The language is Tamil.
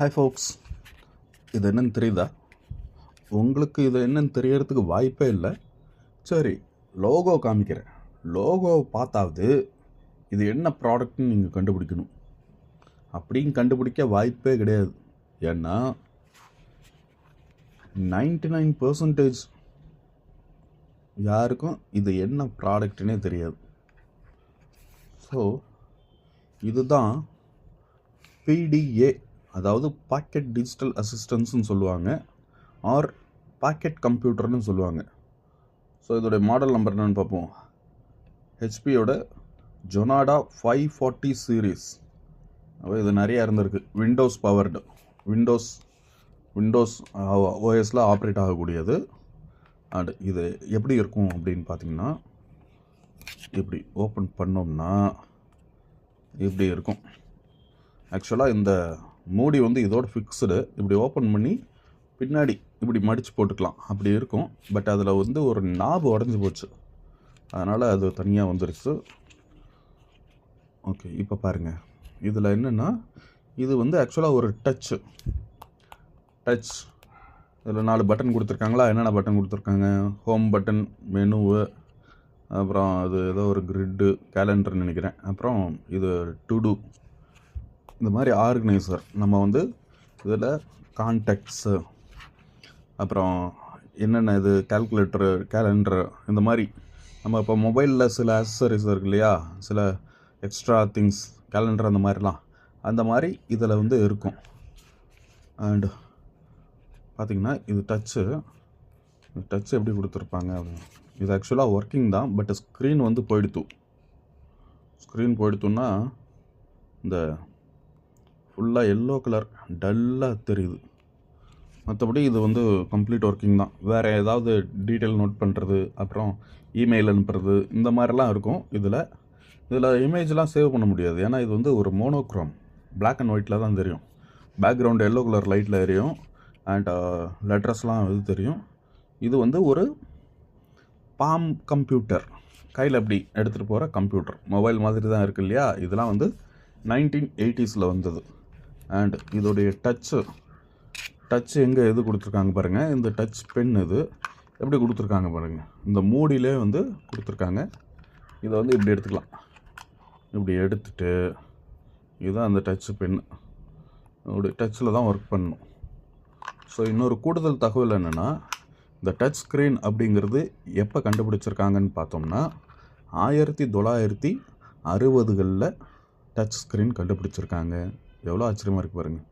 ஹாய் ஃபோக்ஸ், இது என்னன்னு தெரியுதா? உங்களுக்கு இது என்னன்னு தெரியறதுக்கு வாய்ப்பே இல்லை. சரி, லோகோ காமிக்கிறேன். லோகோவை பார்த்தாவது இது என்ன ப்ராடக்ட்னு நீங்கள் கண்டுபிடிக்கணும். அப்படின்னு கண்டுபிடிக்க வாய்ப்பே கிடையாது. ஏன்னா 99% யாருக்கும் இது என்ன ப்ராடக்ட்னே தெரியாது. ஸோ இதுதான் PDA, அதாவது பாக்கெட் டிஜிட்டல் அசிஸ்டன்ஸ்னு சொல்லுவாங்க, ஆர் பாக்கெட் கம்ப்யூட்டர்னு சொல்லுவாங்க. ஸோ இதோடைய மாடல் நம்பர் என்னென்னு பார்ப்போம். ஹெச்பியோட ஜொனாடா 540 சீரீஸ். இது நிறையா இருந்திருக்கு. விண்டோஸ் பவர்டு, விண்டோஸ் ஓஎஸில் ஆப்ரேட் ஆகக்கூடியது. அண்ட் இது எப்படி இருக்கும் அப்படின்னு பார்த்தீங்கன்னா, இப்படி ஓப்பன் பண்ணோம்னா இப்படி இருக்கும். ஆக்சுவலாக இந்த மூடி வந்து இதோட ஃபிக்ஸ்டு. இப்படி ஓப்பன் பண்ணி பின்னாடி இப்படி மடித்து போட்டுக்கலாம், அப்படி இருக்கும். பட் அதில் வந்து ஒரு நாபு உடஞ்சி போச்சு, அதனால் அது தனியாக வந்துருச்சு. ஓகே, இப்போ பாருங்கள். இதில் என்னென்னா, இது வந்து ஆக்சுவலாக ஒரு டச். இதில் 4 பட்டன் கொடுத்துருக்காங்களா? என்னென்ன பட்டன் கொடுத்துருக்காங்க? ஹோம் பட்டன், மெனுவு, அப்புறம் அது ஏதோ ஒரு கிரிட்டு, கேலண்டர்னு நினைக்கிறேன். அப்புறம் இது டு டூ, இந்த மாதிரி ஆர்கனைசர். நம்ம வந்து இதில் கான்டாக்ட்ஸு, அப்புறம் என்னென்ன இது கால்குலேட்டரு, கேலண்டரு, இந்த மாதிரி நம்ம இப்போ மொபைலில் சில அக்சசரிஸ் இருக்கு இல்லையா, சில எக்ஸ்ட்ரா திங்ஸ், கேலண்டர் அந்த மாதிரிலாம், அந்த மாதிரி இதில் வந்து இருக்கும். அண்டு பார்த்திங்கன்னா இது டச்சு எப்படி கொடுத்துருப்பாங்க அப்படின்னு. இது ஆக்சுவலாக ஒர்க்கிங் தான், பட் ஸ்க்ரீன் வந்து போயிடுத்துன்னா இந்த ஃபுல்லாக எல்லோ கலர் டல்லாக தெரியுது. மற்றபடி இது வந்து கம்ப்ளீட் ஒர்க்கிங் தான். வேறு ஏதாவது டீட்டெயில் நோட் பண்ணுறது, அப்புறம் இமெயில் அனுப்புறது, இந்த மாதிரிலாம் இருக்கும். இதில் இமேஜ்லாம் சேவ் பண்ண முடியாது. ஏன்னா இது வந்து ஒரு மோனோக்ரோம், பிளாக் அண்ட் ஒயிட்டில் தான் தெரியும். பேக்ரவுண்டு எல்லோ கலர் லைட்டில் எரியும். அண்ட் லெட்டர்ஸ்லாம் இது தெரியும். இது வந்து ஒரு பாம் கம்ப்யூட்டர், கையில் எப்படி எடுத்துகிட்டு போகிற கம்ப்யூட்டர், மொபைல் மாதிரி தான் இருக்குது இல்லையா. இதெல்லாம் வந்து 1980s வந்தது. அண்ட் இதோடைய டச்சு எங்கே எது கொடுத்துருக்காங்க பாருங்கள். இந்த டச் பென் இது எப்படி கொடுத்துருக்காங்க பாருங்கள். இந்த மூடியிலே வந்து கொடுத்துருக்காங்க. இதை வந்து இப்படி எடுத்துக்கலாம். இப்படி எடுத்துட்டு இதுதான் அந்த டச் பென். இப்படி டச்சில் தான் ஒர்க் பண்ணணும். ஸோ இன்னொரு கூடுதல் தகவல் என்னென்னா, இந்த டச் ஸ்க்ரீன் அப்படிங்கிறது எப்போ கண்டுபிடிச்சிருக்காங்கன்னு பார்த்தோம்னா 1960களில் டச் ஸ்க்ரீன் கண்டுபிடிச்சிருக்காங்க. எவ்வளோ ஆச்சரியமாக இருக்குது பாருங்கள்.